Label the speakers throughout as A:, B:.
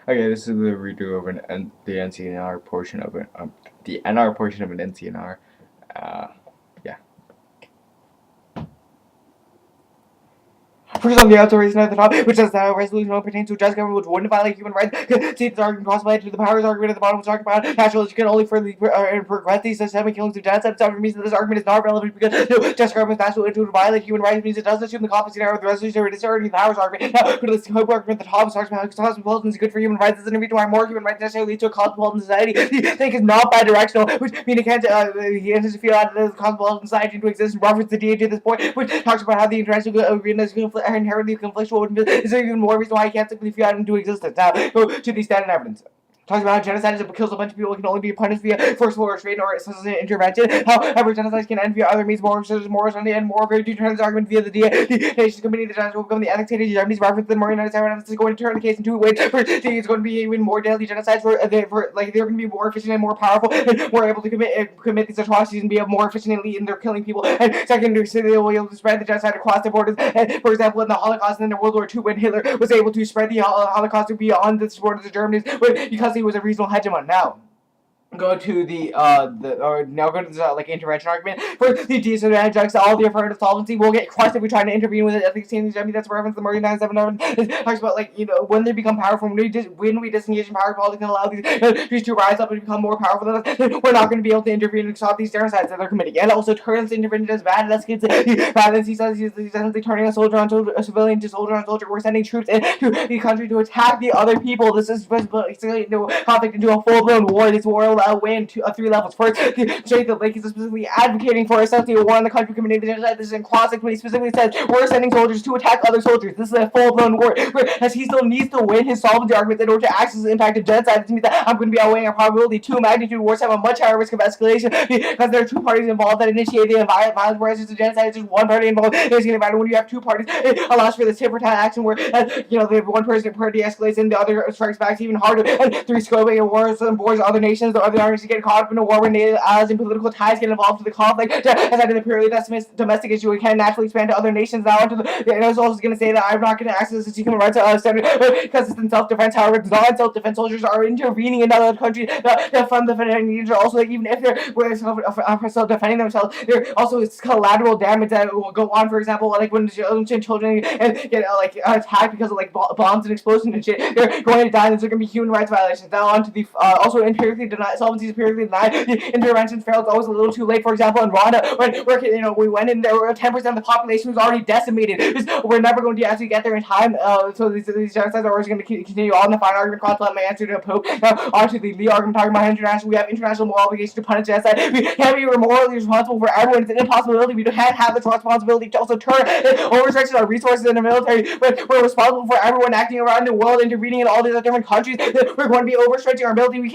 A: Okay, this is the redo of the NCNR portion of it, the NR portion of an NCNR. Yeah. First on the outer reason at the top, which is that resolution pertains to just government which wouldn't violate human rights. See the argument cross-related to the powers argument at the bottom, which talking about natural can only further progress these systemic killings of genocide. It means that this argument is not relevant because just government's natural to violate human rights means it does assume the competency of the resolution or disarguing the powers argument. Now, put this hope argument at the top, which talks about how cosmopolitan is good for human rights. This is a reason why more human rights necessarily lead to a cosmopolitan society. The thing is not bidirectional, which means it can't feel out the cosmopolitan society to exist and reference the deity at this point, which talks about how the international agreement is inherently conflictual, is there even more reason why I can't simply feel out into existence? Now, go to the standard evidence. Talks about how genocide is kills a bunch of people can only be punished via forcible restraint or assassination intervention. However, genocide can end via other means, more and more very turn this argument via the Nations Committee. The genocide will become the annexated Germany's reference to the more United States is going to turn the case in two ways. First, it's going to be even more deadly genocides for like they're going to be more efficient and more powerful, and more able to commit these atrocities and be more efficiently in their killing people. And second, they will be able to spread the genocide across the borders. And, for example, in the Holocaust and in World War II, when Hitler was able to spread the Holocaust beyond the borders of Germany, because he was a regional hegemon. Now, go to now go to the intervention argument for the disadvantage. All the affirmative solvency will get crushed if we try to intervene with it. I think that's a reference to the Murray 977. It talks about when they become powerful, when we disengage in power politics and allow these to rise up and become more powerful than us, we're not going to be able to intervene and stop these genocides that they're committing. And also turns intervention as bad as kids. Violence, he says he's essentially turning a civilian to soldier on soldier. We're sending troops into the country to attack the other people. This is basically conflict into a full-blown war. This war will outweigh three levels. First, Jake the Lake is specifically advocating for essentially a war in the country committing the genocide. This is in classic when he specifically says we're sending soldiers to attack other soldiers. This is a full-blown war, as he still needs to win his sovereignty argument in order to access the impact of genocide. This means that I'm going to be outweighing a probability 2 magnitude wars have a much higher risk of escalation because there are two parties involved that initiate the violence, whereas it's a genocide, it's just one party involved. It's going to matter when you have two parties. It allows for this tit-for-tat action where the one party escalates and the other strikes back even harder. And three scoping wars and wars other nations, the other armies get caught up in a war when allies and political ties get involved in the conflict. Aside of the purely domestic issue, we can naturally expand to other nations now. I was also going to say that I'm not going to access the human rights center because it's in self-defense. However, it's not in self-defense. Soldiers are intervening in other countries from the defending. Also, even if they're self-defending themselves, there also is collateral damage that will go on. For example, when children get attacked because of bombs and explosions and shit, they're going to die. And there's going to be human rights violations. Now on to the also empirically denied solvency is empirically denied. The interventions failed. It's always a little too late. For example, in Rwanda, when we went in, there were 10% of the population was already decimated. We're never going to actually get there in time. So these genocides are always going to continue on. The final argument cross let my answer to the Pope. Now on to the Lee argument talking about international. We have international moral obligation to punish genocide. We can't be morally responsible for everyone. It's an impossibility. We can't have the responsibility to also turn overstretching our resources in the military. But we're responsible for everyone acting around the world, intervening in all these different countries. We're going to be overstretching our ability. We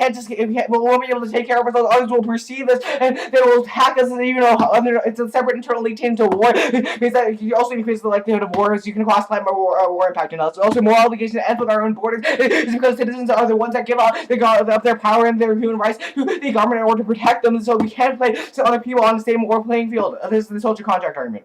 A: won't be able to take care of ourselves. Others will perceive us and they will attack us. Even though it's a separate internally tamed to war, because that you also increase the likelihood of wars. You can classify war impact in us. Also, moral obligation to end with our own borders is because citizens are the ones that give up their power and their human rights to the government in order to protect them. So we can't play other people on the same moral playing field. This is the social contract argument.